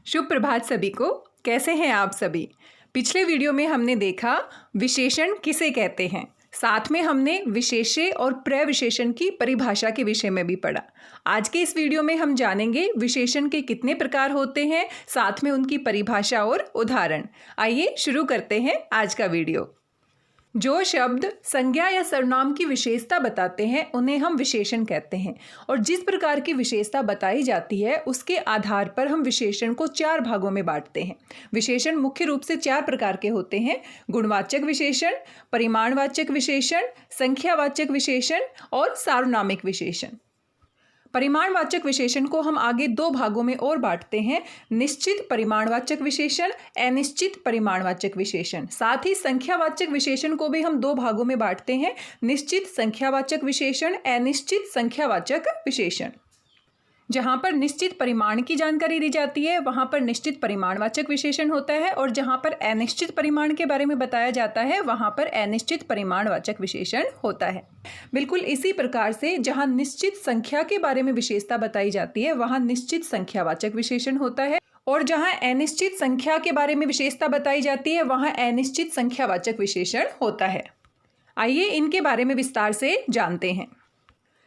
शुभ प्रभात सभी को। कैसे हैं आप सभी। पिछले वीडियो में हमने देखा विशेषण किसे कहते हैं, साथ में हमने विशेष्य और प्रविशेषण की परिभाषा के विषय में भी पढ़ा। आज के इस वीडियो में हम जानेंगे विशेषण के कितने प्रकार होते हैं, साथ में उनकी परिभाषा और उदाहरण। आइए शुरू करते हैं आज का वीडियो। जो शब्द संज्ञा या सर्वनाम की विशेषता बताते हैं उन्हें हम विशेषण कहते हैं, और जिस प्रकार की विशेषता बताई जाती है उसके आधार पर हम विशेषण को 4 भागों में बांटते हैं। विशेषण मुख्य रूप से 4 प्रकार के होते हैं: गुणवाचक विशेषण, परिमाणवाचक विशेषण, संख्यावाचक विशेषण और सार्वनामिक विशेषण। परिमाणवाचक विशेषण को हम आगे 2 भागों में और बांटते हैं: निश्चित परिमाणवाचक विशेषण, अनिश्चित परिमाणवाचक विशेषण। साथ ही संख्यावाचक विशेषण को भी हम 2 भागों में बांटते हैं: निश्चित संख्यावाचक विशेषण, अनिश्चित संख्यावाचक विशेषण। जहाँ पर निश्चित परिमाण की जानकारी दी जाती है वहाँ पर निश्चित परिमाणवाचक विशेषण होता है, और जहाँ पर अनिश्चित परिमाण के बारे में बताया जाता है वहाँ पर अनिश्चित परिमाणवाचक विशेषण होता है। बिल्कुल इसी प्रकार से जहाँ निश्चित संख्या के बारे में विशेषता बताई जाती है वहाँ निश्चित संख्यावाचक विशेषण होता है, और जहाँ अनिश्चित संख्या के बारे में विशेषता बताई जाती है वहाँ अनिश्चित संख्यावाचक विशेषण होता है। आइए इनके बारे में विस्तार से जानते हैं।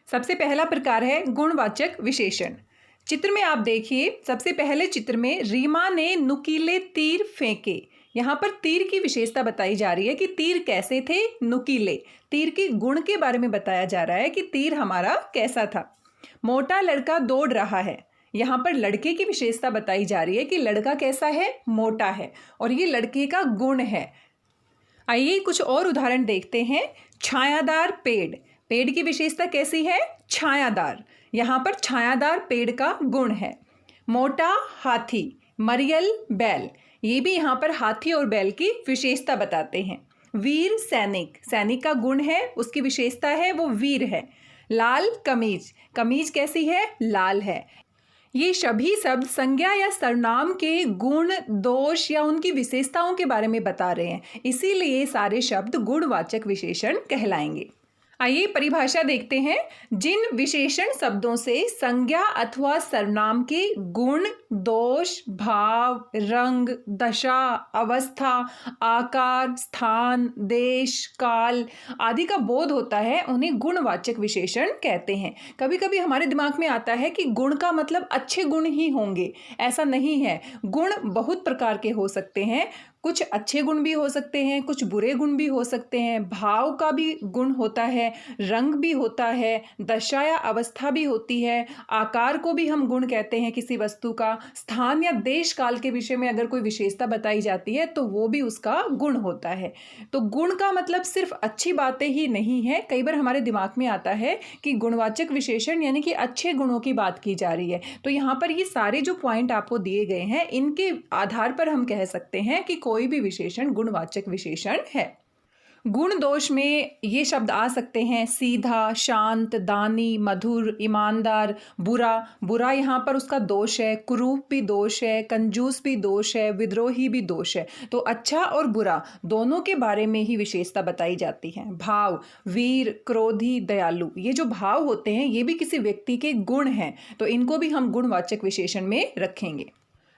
सबसे पहला प्रकार है गुणवाचक विशेषण। चित्र में आप देखिए, सबसे पहले चित्र में रीमा ने नुकीले तीर फेंके। यहाँ पर तीर की विशेषता बताई जा रही है कि तीर कैसे थे, नुकीले। तीर के गुण के बारे में बताया जा रहा है कि तीर हमारा कैसा था। मोटा लड़का दौड़ रहा है। यहाँ पर लड़के की विशेषता बताई जा रही है कि लड़का कैसा है, मोटा है, और ये लड़के का गुण है। आइए कुछ और उदाहरण देखते हैं। छायादार पेड़। पेड़ की विशेषता कैसी है, छायादार। यहाँ पर छायादार पेड़ का गुण है। मोटा हाथी, मरियल बैल, ये भी यहाँ पर हाथी और बैल की विशेषता बताते हैं। वीर सैनिक, सैनिक का गुण है, उसकी विशेषता है वो वीर है। लाल कमीज, कमीज कैसी है, लाल है। ये सभी शब्द संज्ञा या सर्वनाम के गुण, दोष या उनकी विशेषताओं के बारे में बता रहे हैं, इसीलिए ये सारे शब्द गुणवाचक विशेषण कहलाएंगे। आइए परिभाषा देखते हैं। जिन विशेषण शब्दों से संज्ञा अथवा सर्वनाम के गुण, दोष, भाव, रंग, दशा, अवस्था, आकार, स्थान, देश, काल आदि का बोध होता है उन्हें गुणवाचक विशेषण कहते हैं। कभी कभी हमारे दिमाग में आता है कि गुण का मतलब अच्छे गुण ही होंगे, ऐसा नहीं है। गुण बहुत प्रकार के हो सकते हैं, कुछ अच्छे गुण भी हो सकते हैं, कुछ बुरे गुण भी हो सकते हैं। भाव का भी गुण होता है, रंग भी होता है, दशा या अवस्था भी होती है, आकार को भी हम गुण कहते हैं किसी वस्तु का। स्थान या देश काल के विषय में अगर कोई विशेषता बताई जाती है तो वो भी उसका गुण होता है। तो गुण का मतलब सिर्फ अच्छी बातें ही नहीं है। कई बार हमारे दिमाग में आता है कि गुणवाचक विशेषण यानी कि अच्छे गुणों की बात की जा रही है, तो यहाँ पर ये सारे जो पॉइंट आपको दिए गए हैं इनके आधार पर हम कह सकते हैं कि कोई भी विशेषण गुणवाचक विशेषण है। गुण दोष में ये शब्द आ सकते हैं: सीधा, शांत, दानी, मधुर, ईमानदार, बुरा। बुरा यहाँ पर उसका दोष है, कुरूप भी दोष है, कंजूस भी दोष है, विद्रोही भी दोष है। तो अच्छा और बुरा दोनों के बारे में ही विशेषता बताई जाती है। भाव, वीर, क्रोधी, दयालु, ये जो भाव होते हैं ये भी किसी व्यक्ति के गुण हैं, तो इनको भी हम गुणवाचक विशेषण में रखेंगे।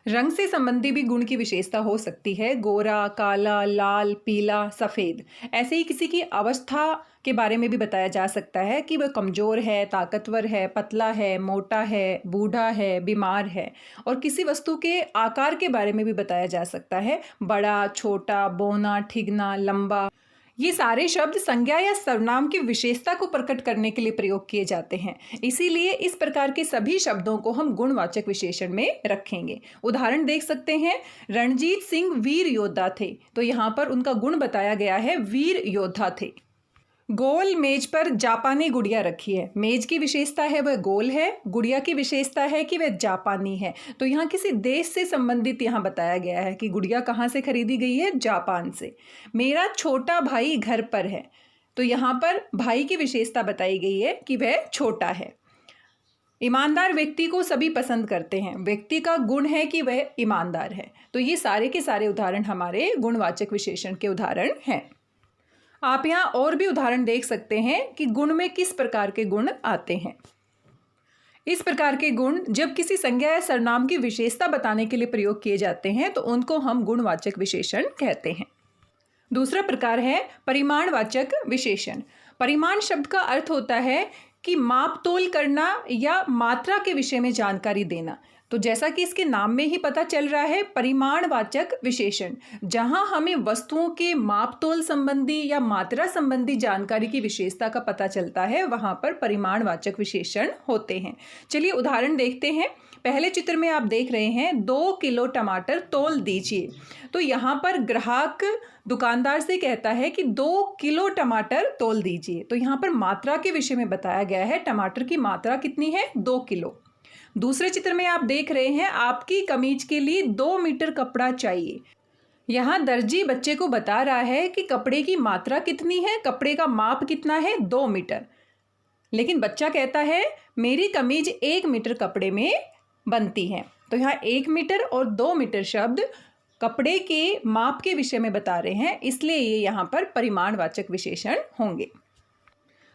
रंग से संबंधी भी गुण की विशेषता हो सकती है: गोरा, काला, लाल, पीला, सफ़ेद। ऐसे ही किसी की अवस्था के बारे में भी बताया जा सकता है कि वह कमज़ोर है, ताकतवर है, पतला है, मोटा है, बूढ़ा है, बीमार है। और किसी वस्तु के आकार के बारे में भी बताया जा सकता है: बड़ा, छोटा, बौना, ठिगना, लंबा। ये सारे शब्द संज्ञा या सर्वनाम की विशेषता को प्रकट करने के लिए प्रयोग किए जाते हैं, इसीलिए इस प्रकार के सभी शब्दों को हम गुणवाचक विशेषण में रखेंगे। उदाहरण देख सकते हैं। रणजीत सिंह वीर योद्धा थे, तो यहाँ पर उनका गुण बताया गया है वीर योद्धा थे। गोल मेज पर जापानी गुड़िया रखी है। मेज की विशेषता है वह गोल है, गुड़िया की विशेषता है कि वह जापानी है। तो यहाँ किसी देश से संबंधित यहाँ बताया गया है कि गुड़िया कहाँ से खरीदी गई है, जापान से। मेरा छोटा भाई घर पर है, तो यहाँ पर भाई की विशेषता बताई गई है कि वह छोटा है। ईमानदार व्यक्ति को सभी पसंद करते हैं, व्यक्ति का गुण है कि वह ईमानदार है। तो ये सारे के सारे उदाहरण हमारे गुणवाचक विशेषण के उदाहरण हैं। आप यहाँ और भी उदाहरण देख सकते हैं कि गुण में किस प्रकार के गुण आते हैं। इस प्रकार के गुण जब किसी संज्ञा या सर्वनाम की विशेषता बताने के लिए प्रयोग किए जाते हैं तो उनको हम गुणवाचक विशेषण कहते हैं। दूसरा प्रकार है परिमाणवाचक विशेषण। परिमाण शब्द का अर्थ होता है कि माप तोल करना या मात्रा के विषय में जानकारी देना। तो जैसा कि इसके नाम में ही पता चल रहा है, परिमाणवाचक विशेषण, जहां हमें वस्तुओं के माप तोल संबंधी या मात्रा संबंधी जानकारी की विशेषता का पता चलता है, वहां पर परिमाणवाचक विशेषण होते हैं। चलिए उदाहरण देखते हैं। पहले चित्र में आप देख रहे हैं 2 किलो टमाटर तोल दीजिए। तो यहाँ पर ग्राहक दुकानदार से कहता है कि 2 किलो टमाटर तोल दीजिए। तो यहाँ पर मात्रा के विषय में बताया गया है, टमाटर की मात्रा कितनी है, 2 किलो। दूसरे चित्र में आप देख रहे हैं आपकी कमीज के लिए 2 मीटर कपड़ा चाहिए। यहाँ दर्जी बच्चे को बता रहा है कि कपड़े की मात्रा कितनी है, कपड़े का माप कितना है, 2 मीटर। लेकिन बच्चा कहता है मेरी कमीज 1 मीटर कपड़े में बनती है। तो यहाँ 1 मीटर और 2 मीटर शब्द कपड़े के माप के विषय में बता रहे हैं, इसलिए ये यहाँ पर परिमाणवाचक विशेषण होंगे।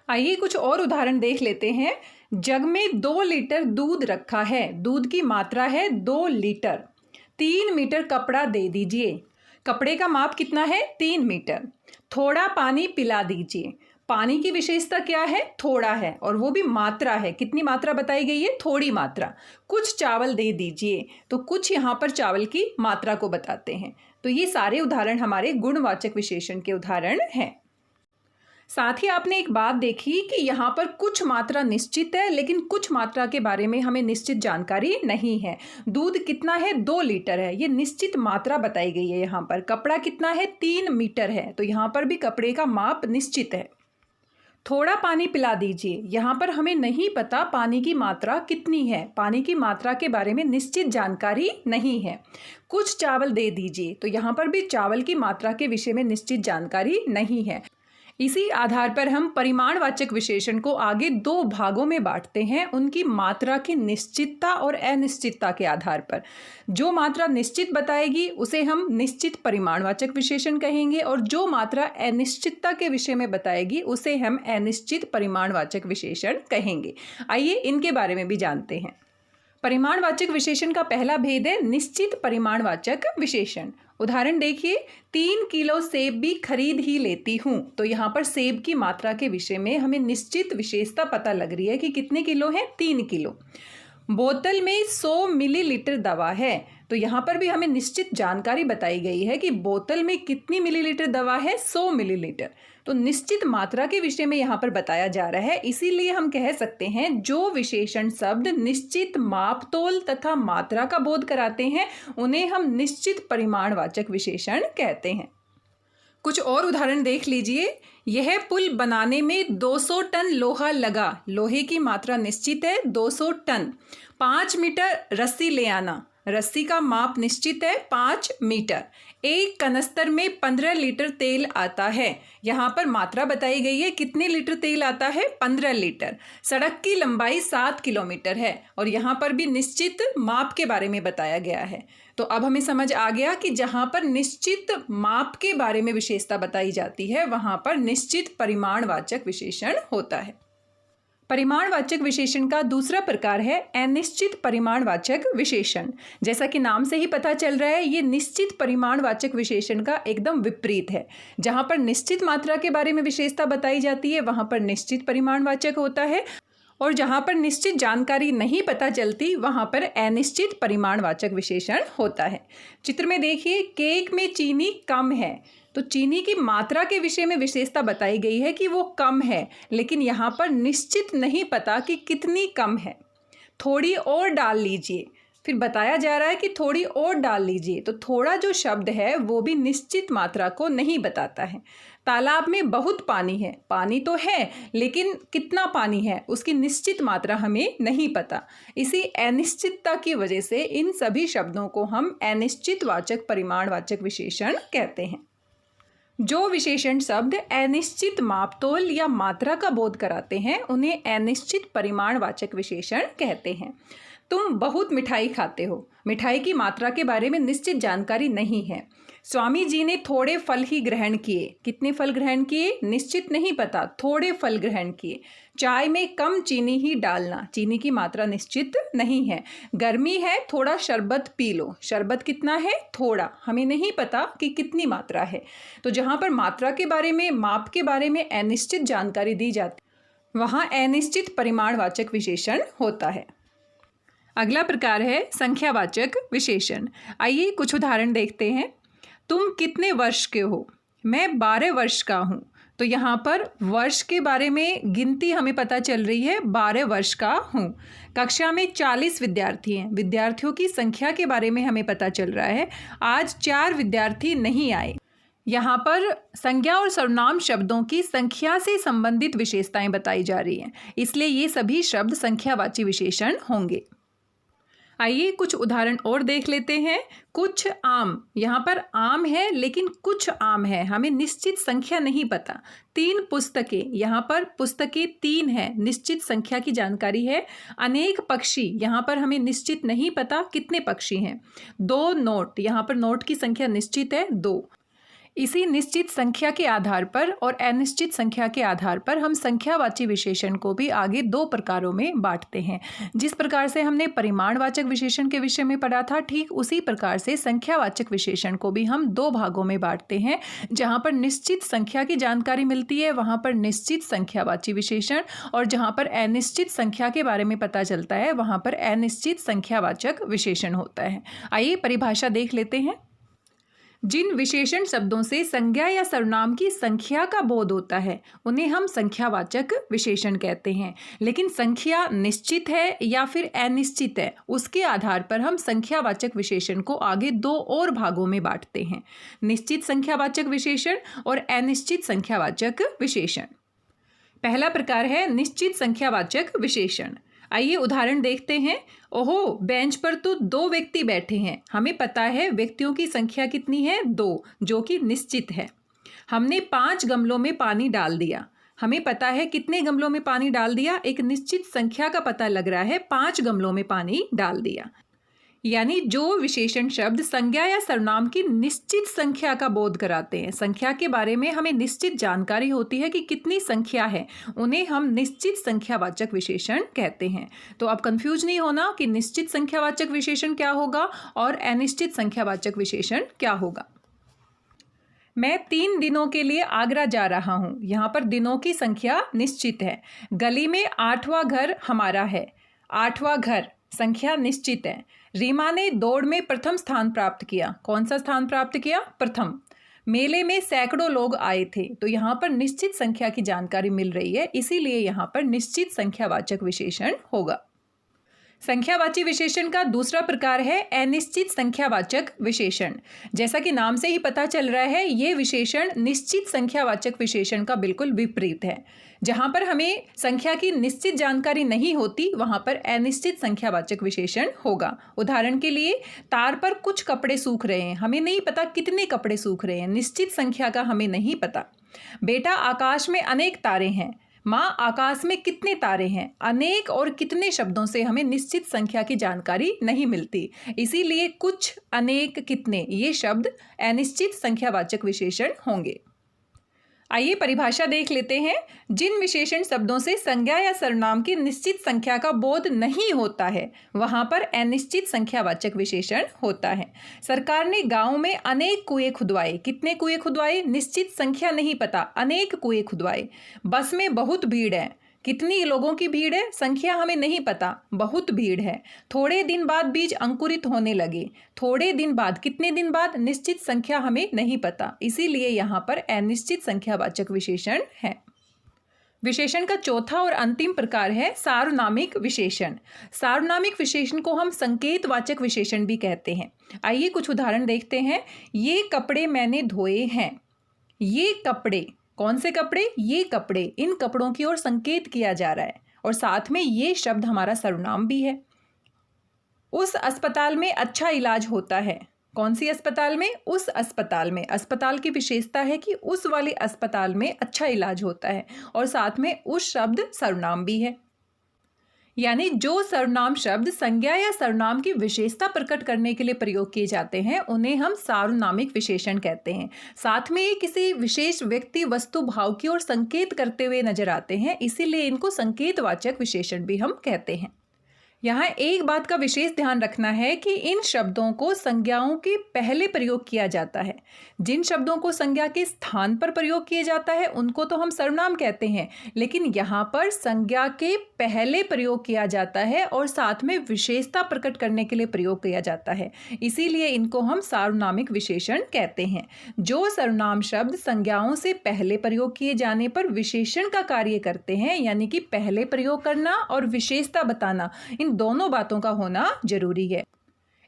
आइए कुछ और उदाहरण देख लेते हैं। जग में 2 लीटर दूध रखा है, दूध की मात्रा है 2 लीटर। 3 मीटर कपड़ा दे दीजिए, कपड़े का माप कितना है, 3 मीटर। थोड़ा पानी पिला दीजिए, पानी की विशेषता क्या है, थोड़ा है, और वो भी मात्रा है, कितनी मात्रा बताई गई है, थोड़ी मात्रा। कुछ चावल दे दीजिए, तो कुछ यहाँ पर चावल की मात्रा को बताते हैं। तो ये सारे उदाहरण हमारे गुणवाचक विशेषण के उदाहरण हैं। साथ ही आपने एक बात देखी कि यहाँ पर कुछ मात्रा निश्चित है, लेकिन कुछ मात्रा के बारे में हमें निश्चित जानकारी नहीं है। दूध कितना है, 2 लीटर है, ये निश्चित मात्रा बताई गई है। यहाँ पर कपड़ा कितना है, 3 मीटर है, तो यहाँ पर भी कपड़े का माप निश्चित है। थोड़ा पानी पिला दीजिए, यहाँ पर हमें नहीं पता पानी की मात्रा कितनी है, पानी की मात्रा के बारे में निश्चित जानकारी नहीं है। कुछ चावल दे दीजिए, तो यहाँ पर भी चावल की मात्रा के विषय में निश्चित जानकारी नहीं है। इसी आधार पर हम परिमाणवाचक विशेषण को आगे 2 भागों में बांटते हैं, उनकी मात्रा की निश्चितता और अनिश्चितता के आधार पर। जो मात्रा निश्चित बताएगी उसे हम निश्चित परिमाणवाचक विशेषण कहेंगे, और जो मात्रा अनिश्चितता के विषय में बताएगी उसे हम अनिश्चित परिमाणवाचक विशेषण कहेंगे। आइए इनके बारे में भी जानते हैं। परिमाणवाचक विशेषण का पहला भेद है निश्चित परिमाणवाचक विशेषण। उदाहरण देखिए, 3 किलो सेब भी खरीद ही लेती हूँ। तो यहाँ पर सेब की मात्रा के विषय में हमें निश्चित विशेषता पता लग रही है कि कितने किलो है, 3 किलो। बोतल में 100 मिलीलीटर दवा है, तो यहाँ पर भी हमें निश्चित जानकारी बताई गई है कि बोतल में कितनी मिलीलीटर दवा है, 100 मिलीलीटर। तो निश्चित मात्रा के विषय में यहाँ पर बताया जा रहा है, इसीलिए हम कह सकते हैं जो विशेषण शब्द निश्चित माप तोल तथा मात्रा का बोध कराते हैं उन्हें हम निश्चित परिमाणवाचक विशेषण कहते हैं। कुछ और उदाहरण देख लीजिए। यह पुल बनाने में 200 टन लोहा लगा, लोहे की मात्रा निश्चित है, 200 टन। 5 मीटर रस्सी ले आना, रस्सी का माप निश्चित है, 5 मीटर। एक कनस्तर में 15 लीटर तेल आता है, यहाँ पर मात्रा बताई गई है, कितने लीटर तेल आता है, 15 लीटर। सड़क की लंबाई 7 किलोमीटर है, और यहाँ पर भी निश्चित माप के बारे में बताया गया है। तो अब हमें समझ आ गया कि जहाँ पर निश्चित माप के बारे में विशेषता बताई जाती है वहाँ पर निश्चित परिमाणवाचक विशेषण होता है। परिमाणवाचक विशेषण का दूसरा प्रकार है अनिश्चित परिमाणवाचक विशेषण। जैसा कि नाम से ही पता चल रहा है, ये निश्चित परिमाणवाचक विशेषण का एकदम विपरीत है। जहाँ पर निश्चित मात्रा के बारे में विशेषता बताई जाती है वहाँ पर निश्चित परिमाणवाचक होता है, और जहाँ पर निश्चित जानकारी नहीं पता चलती वहाँ पर अनिश्चित परिमाणवाचक विशेषण होता है। चित्र में देखिए, केक में चीनी कम है, तो चीनी की मात्रा के विषय में विशेषता बताई गई है कि वो कम है, लेकिन यहाँ पर निश्चित नहीं पता कि कितनी कम है। थोड़ी और डाल लीजिए, फिर बताया जा रहा है कि थोड़ी और डाल लीजिए, तो थोड़ा जो शब्द है वो भी निश्चित मात्रा को नहीं बताता है। तालाब में बहुत पानी है, पानी तो है लेकिन कितना पानी है उसकी निश्चित मात्रा हमें नहीं पता। इसी अनिश्चितता की वजह से इन सभी शब्दों को हम अनिश्चितवाचक परिमाणवाचक विशेषण कहते हैं। जो विशेषण शब्द अनिश्चित मापतोल या मात्रा का बोध कराते हैं उन्हें अनिश्चित परिमाणवाचक विशेषण कहते हैं। तुम बहुत मिठाई खाते हो। मिठाई की मात्रा के बारे में निश्चित जानकारी नहीं है। स्वामी जी ने थोड़े फल ही ग्रहण किए। कितने फल ग्रहण किए? निश्चित नहीं पता, थोड़े फल ग्रहण किए। चाय में कम चीनी ही डालना। चीनी की मात्रा निश्चित नहीं है। गर्मी है, थोड़ा शरबत पी लो। शरबत कितना है? थोड़ा। हमें नहीं पता कि कितनी मात्रा है। तो जहाँ पर मात्रा के बारे में, माप के बारे में अनिश्चित जानकारी दी जाती, वहाँ अनिश्चित परिमाणवाचक विशेषण होता है। अगला प्रकार है संख्यावाचक विशेषण। आइए कुछ उदाहरण देखते हैं। तुम कितने वर्ष के हो? मैं 12 वर्ष का हूँ। तो यहाँ पर वर्ष के बारे में गिनती हमें पता चल रही है, 12 वर्ष का हूँ। कक्षा में 40 विद्यार्थी हैं। विद्यार्थियों की संख्या के बारे में हमें पता चल रहा है, आज 4 विद्यार्थी नहीं आए। यहाँ पर संज्ञा और सर्वनाम शब्दों की संख्या से संबंधित विशेषताएं बताई जा रही हैं, इसलिए ये सभी शब्द संख्यावाची विशेषण होंगे। आइए कुछ उदाहरण और देख लेते हैं। कुछ आम, यहाँ पर आम है लेकिन कुछ आम है, हमें निश्चित संख्या नहीं पता। 3 पुस्तकें, यहाँ पर पुस्तकें 3 हैं, निश्चित संख्या की जानकारी है। अनेक पक्षी, यहाँ पर हमें निश्चित नहीं पता कितने पक्षी हैं। 2 नोट, यहाँ पर नोट की संख्या निश्चित है 2। इसी निश्चित संख्या के आधार पर और अनिश्चित संख्या के आधार पर हम संख्यावाची विशेषण को भी आगे 2 प्रकारों में बांटते हैं। जिस प्रकार से हमने परिमाणवाचक विशेषण के विषय में पढ़ा था, ठीक उसी प्रकार से संख्यावाचक विशेषण को भी हम 2 भागों में बांटते हैं। जहाँ पर निश्चित संख्या की जानकारी मिलती है वहाँ पर निश्चित संख्यावाची विशेषण, और जहाँ पर अनिश्चित संख्या के बारे में पता चलता है वहाँ पर अनिश्चित संख्यावाचक विशेषण होता है। आइए परिभाषा देख लेते हैं। जिन विशेषण शब्दों से संज्ञा या सर्वनाम की संख्या का बोध होता है उन्हें हम संख्यावाचक विशेषण कहते हैं। लेकिन संख्या निश्चित है या फिर अनिश्चित है, उसके आधार पर हम संख्यावाचक विशेषण को आगे 2 और भागों में बांटते हैं, निश्चित संख्यावाचक विशेषण और अनिश्चित संख्यावाचक विशेषण। पहला प्रकार है निश्चित संख्यावाचक विशेषण। आइए उदाहरण देखते हैं। ओहो, बेंच पर तो 2 व्यक्ति बैठे हैं। हमें पता है व्यक्तियों की संख्या कितनी है? 2, जो कि निश्चित है। हमने 5 गमलों में पानी डाल दिया। हमें पता है कितने गमलों में पानी डाल दिया, एक निश्चित संख्या का पता लग रहा है, 5 गमलों में पानी डाल दिया। यानी जो विशेषण शब्द संज्ञा या सर्वनाम की निश्चित संख्या का बोध कराते हैं, संख्या के बारे में हमें निश्चित जानकारी होती है कि कितनी संख्या है, उन्हें हम निश्चित संख्यावाचक विशेषण कहते हैं। तो अब कंफ्यूज नहीं होना कि निश्चित संख्यावाचक विशेषण क्या होगा और अनिश्चित संख्यावाचक विशेषण क्या होगा। मैं 3 दिनों के लिए आगरा जा रहा हूँ। यहाँ पर दिनों की संख्या निश्चित है। गली में 8वां घर हमारा है। 8वां घर संख्या निश्चित है। रीमा ने दौड़ में प्रथम स्थान प्राप्त किया। कौन सा स्थान प्राप्त किया? प्रथम। मेले में सैकड़ों लोग आए थे। तो यहाँ पर निश्चित संख्या की जानकारी मिल रही है, इसीलिए यहाँ पर निश्चित संख्यावाचक विशेषण होगा। संख्यावाची विशेषण का दूसरा प्रकार है अनिश्चित संख्यावाचक विशेषण। जैसा कि नाम से ही पता चल रहा है, ये विशेषण निश्चित संख्यावाचक विशेषण का बिल्कुल विपरीत है। जहाँ पर हमें संख्या की निश्चित जानकारी नहीं होती वहाँ पर अनिश्चित संख्यावाचक विशेषण होगा। उदाहरण के लिए, तार पर कुछ कपड़े सूख रहे हैं, हमें नहीं पता कितने कपड़े सूख रहे हैं, निश्चित संख्या का हमें नहीं पता। बेटा, आकाश में अनेक तारे हैं। माँ, आकाश में कितने तारे हैं? अनेक और कितने शब्दों से हमें निश्चित संख्या की जानकारी नहीं मिलती, इसीलिए कुछ, अनेक, कितने ये शब्द अनिश्चित संख्यावाचक विशेषण होंगे। आइए परिभाषा देख लेते हैं। जिन विशेषण शब्दों से संज्ञा या सर्वनाम की निश्चित संख्या का बोध नहीं होता है वहां पर अनिश्चित संख्यावाचक विशेषण होता है। सरकार ने गांव में अनेक कुएं खुदवाए। कितने कुएं खुदवाए? निश्चित संख्या नहीं पता, अनेक कुएं खुदवाए। बस में बहुत भीड़ है। कितनी लोगों की भीड़ है? संख्या हमें नहीं पता, बहुत भीड़ है। थोड़े दिन बाद बीज अंकुरित होने लगे। थोड़े दिन बाद, कितने दिन बाद? निश्चित संख्या हमें नहीं पता, इसीलिए यहाँ पर अनिश्चित संख्यावाचक विशेषण है। विशेषण का चौथा और अंतिम प्रकार है सार्वनामिक विशेषण। सार्वनामिक विशेषण को हम संकेतवाचक विशेषण भी कहते हैं। आइए कुछ उदाहरण देखते हैं। ये कपड़े मैंने धोए हैं। ये कपड़े, कौन से कपड़े? ये कपड़े। इन कपड़ों की ओर संकेत किया जा रहा है और साथ में ये शब्द हमारा सर्वनाम भी है। उस अस्पताल में अच्छा इलाज होता है। कौन सी अस्पताल में? उस अस्पताल में। अस्पताल की विशेषता है कि उस वाले अस्पताल में अच्छा इलाज होता है और साथ में उस शब्द सर्वनाम भी है। यानी जो सर्वनाम शब्द संज्ञा या सर्वनाम की विशेषता प्रकट करने के लिए प्रयोग किए जाते हैं उन्हें हम सार्वनामिक विशेषण कहते हैं। साथ में ये किसी विशेष व्यक्ति, वस्तु, भाव की ओर संकेत करते हुए नजर आते हैं, इसीलिए इनको संकेतवाचक विशेषण भी हम कहते हैं। यहाँ एक बात का विशेष ध्यान रखना है कि इन शब्दों को संज्ञाओं के पहले प्रयोग किया जाता है। जिन शब्दों को संज्ञा के स्थान पर प्रयोग किया जाता है उनको तो हम सर्वनाम कहते हैं, लेकिन यहाँ पर संज्ञा के पहले प्रयोग किया जाता है और साथ में विशेषता प्रकट करने के लिए प्रयोग किया जाता है, इसीलिए इनको हम सार्वनामिक विशेषण कहते हैं। जो सर्वनाम शब्द संज्ञाओं से पहले प्रयोग किए जाने पर विशेषण का कार्य करते हैं, यानी कि पहले प्रयोग करना और विशेषता बताना, इन दोनों बातों का होना जरूरी है।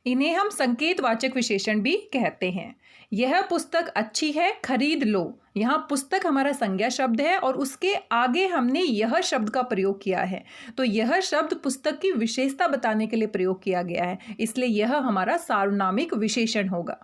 इन्हें हम संकेतवाचक विशेषण भी कहते हैं। यह पुस्तक अच्छी है, खरीद लो। यहाँ पुस्तक हमारा संज्ञा शब्द है और उसके आगे हमने यह शब्द का प्रयोग किया है, तो यह शब्द पुस्तक की विशेषता बताने के लिए प्रयोग किया गया है, इसलिए यह हमारा सार्वनामिक विशेषण होगा।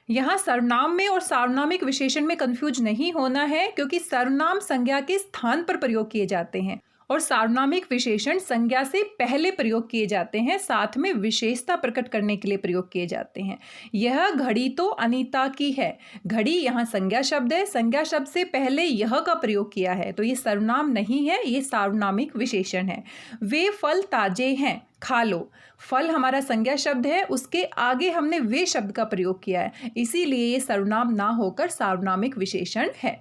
यहाँ सर्वनाम में और सार्वनामिक विशेषण में कंफ्यूज नहीं होना है, क्योंकि सर्वनाम संज्ञा के स्थान पर प्रयोग किए जाते हैं और सार्वनामिक विशेषण संज्ञा से पहले प्रयोग किए जाते हैं, साथ में विशेषता प्रकट करने के लिए प्रयोग किए जाते हैं। यह घड़ी तो अनीता की है। घड़ी यहाँ संज्ञा शब्द है, संज्ञा शब्द से पहले यह का प्रयोग किया है, तो ये सर्वनाम नहीं है, ये सार्वनामिक विशेषण है। वे फल ताजे हैं, खा लो। फल हमारा संज्ञा शब्द है, उसके आगे हमने वे शब्द का प्रयोग किया है, इसीलिए ये सर्वनाम ना होकर सार्वनामिक विशेषण है।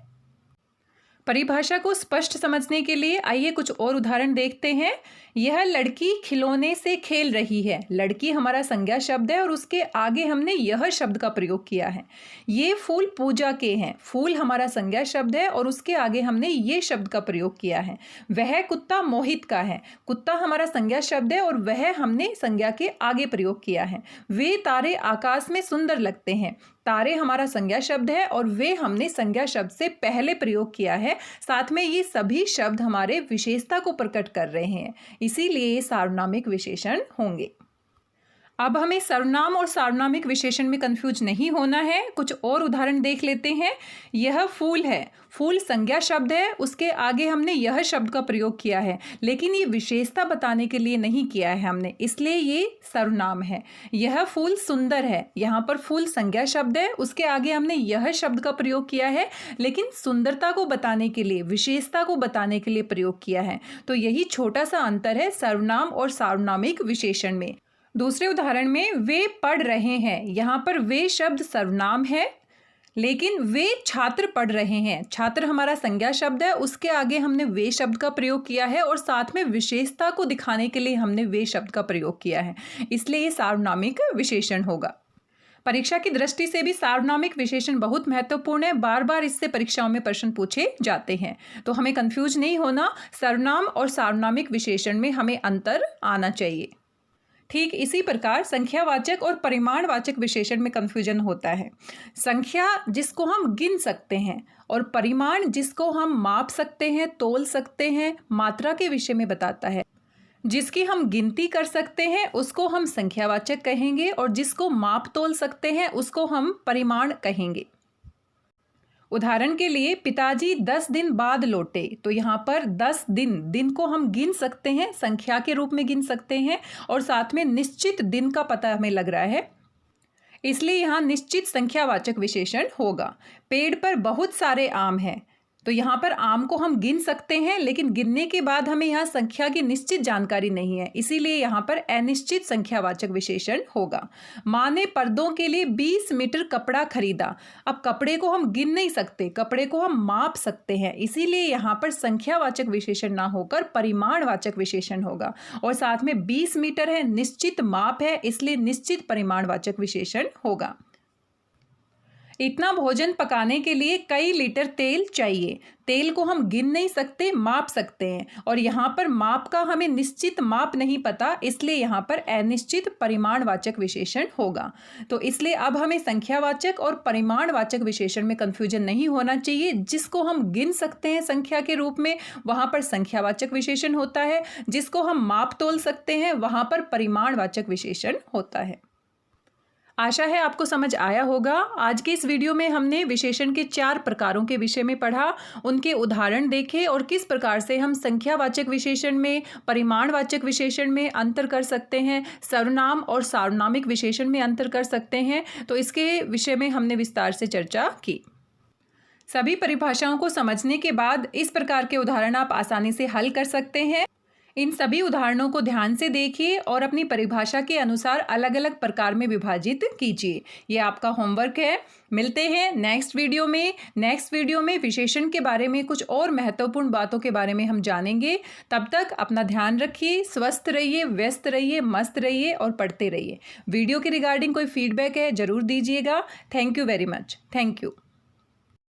परिभाषा को स्पष्ट समझने के लिए आइए कुछ और उदाहरण देखते हैं। यह लड़की खिलौने से खेल रही है। लड़की हमारा संज्ञा शब्द है और उसके आगे हमने यह शब्द का प्रयोग किया है। ये फूल पूजा के हैं। फूल हमारा संज्ञा शब्द है और उसके आगे हमने ये शब्द का प्रयोग किया है। वह कुत्ता मोहित का है। कुत्ता हमारा संज्ञा शब्द है और वह हमने संज्ञा के आगे प्रयोग किया है। वे तारे आकाश में सुंदर लगते हैं। तारे हमारा संज्ञा शब्द है और वे हमने संज्ञा शब्द से पहले प्रयोग किया है, साथ में ये सभी शब्द हमारे विशेषता को प्रकट कर रहे हैं, इसीलिए ये सार्वनामिक विशेषण होंगे। अब हमें सर्वनाम और सार्वनामिक विशेषण में कंफ्यूज नहीं होना है। कुछ और उदाहरण देख लेते हैं। यह फूल है। फूल संज्ञा शब्द है, उसके आगे हमने यह शब्द का प्रयोग किया है, लेकिन ये विशेषता बताने के लिए नहीं किया है हमने, इसलिए ये सर्वनाम है। यह फूल सुंदर है। यहाँ पर फूल संज्ञा शब्द है, उसके आगे हमने यह शब्द का प्रयोग किया है, लेकिन सुंदरता को बताने के लिए, विशेषता को बताने के लिए प्रयोग किया है। तो यही छोटा सा अंतर है सर्वनाम और सार्वनामिक विशेषण में। दूसरे उदाहरण में वे पढ़ रहे हैं। यहाँ पर वे शब्द सर्वनाम है, लेकिन वे छात्र पढ़ रहे हैं। छात्र हमारा संज्ञा शब्द है, उसके आगे हमने वे शब्द का प्रयोग किया है और साथ में विशेषता को दिखाने के लिए हमने वे शब्द का प्रयोग किया है, इसलिए ये सार्वनामिक विशेषण होगा। परीक्षा की दृष्टि से भी सार्वनामिक विशेषण बहुत महत्वपूर्ण है। बार बार इससे परीक्षाओं में प्रश्न पूछे जाते हैं, तो हमें कंफ्यूज नहीं होना। सर्वनाम और सार्वनामिक विशेषण में हमें अंतर आना चाहिए। ठीक इसी प्रकार संख्यावाचक और परिमाणवाचक विशेषण में कंफ्यूजन होता है। संख्या जिसको हम गिन सकते हैं और परिमाण जिसको हम माप सकते हैं, तोल सकते हैं, मात्रा के विषय में बताता है। जिसकी हम गिनती कर सकते हैं उसको हम संख्यावाचक कहेंगे और जिसको माप तोल सकते हैं उसको हम परिमाण कहेंगे। उदाहरण के लिए पिताजी 10 दिन बाद लौटे, तो यहाँ पर 10 दिन को हम गिन सकते हैं, संख्या के रूप में गिन सकते हैं और साथ में निश्चित दिन का पता हमें लग रहा है, इसलिए यहाँ निश्चित संख्यावाचक विशेषण होगा। पेड़ पर बहुत सारे आम हैं, तो यहाँ पर आम को हम गिन सकते हैं, लेकिन गिनने के बाद हमें यहाँ संख्या की निश्चित जानकारी नहीं है, इसीलिए यहाँ पर अनिश्चित संख्यावाचक विशेषण होगा। माँ ने पर्दों के लिए 20 मीटर कपड़ा खरीदा। अब कपड़े को हम गिन नहीं सकते, कपड़े को हम माप सकते हैं, इसीलिए यहाँ पर संख्यावाचक विशेषण ना होकर परिमाणवाचक विशेषण होगा। और साथ में 20 मीटर है, निश्चित माप है, इसलिए निश्चित परिमाणवाचक विशेषण होगा। इतना भोजन पकाने के लिए कई लीटर तेल चाहिए। तेल को हम गिन नहीं सकते, माप सकते हैं, और यहाँ पर माप का हमें निश्चित माप नहीं पता, इसलिए यहाँ पर अनिश्चित परिमाणवाचक विशेषण होगा। तो इसलिए अब हमें संख्यावाचक और परिमाणवाचक विशेषण में कंफ्यूजन नहीं होना चाहिए। जिसको हम गिन सकते हैं संख्या के रूप में, वहाँ पर संख्यावाचक विशेषण होता है, जिसको हम माप तोल सकते हैं वहाँ पर परिमाणवाचक विशेषण होता है। आशा है आपको समझ आया होगा। आज के इस वीडियो में हमने विशेषण के 4 प्रकारों के विषय में पढ़ा, उनके उदाहरण देखे और किस प्रकार से हम संख्यावाचक विशेषण में, परिमाणवाचक विशेषण में अंतर कर सकते हैं, सर्वनाम और सार्वनामिक विशेषण में अंतर कर सकते हैं। तो इसके विषय में हमने विस्तार से चर्चा की। सभी परिभाषाओं को समझने के बाद इस प्रकार के उदाहरण आप आसानी से हल कर सकते हैं। इन सभी उदाहरणों को ध्यान से देखिए और अपनी परिभाषा के अनुसार अलग अलग प्रकार में विभाजित कीजिए। ये आपका होमवर्क है। मिलते हैं नेक्स्ट वीडियो में विशेषण के बारे में कुछ और महत्वपूर्ण बातों के बारे में हम जानेंगे। तब तक अपना ध्यान रखिए, स्वस्थ रहिए, व्यस्त रहिए, मस्त रहिए और पढ़ते रहिए। वीडियो के रिगार्डिंग कोई फीडबैक है ज़रूर दीजिएगा। Thank you very much. Thank you.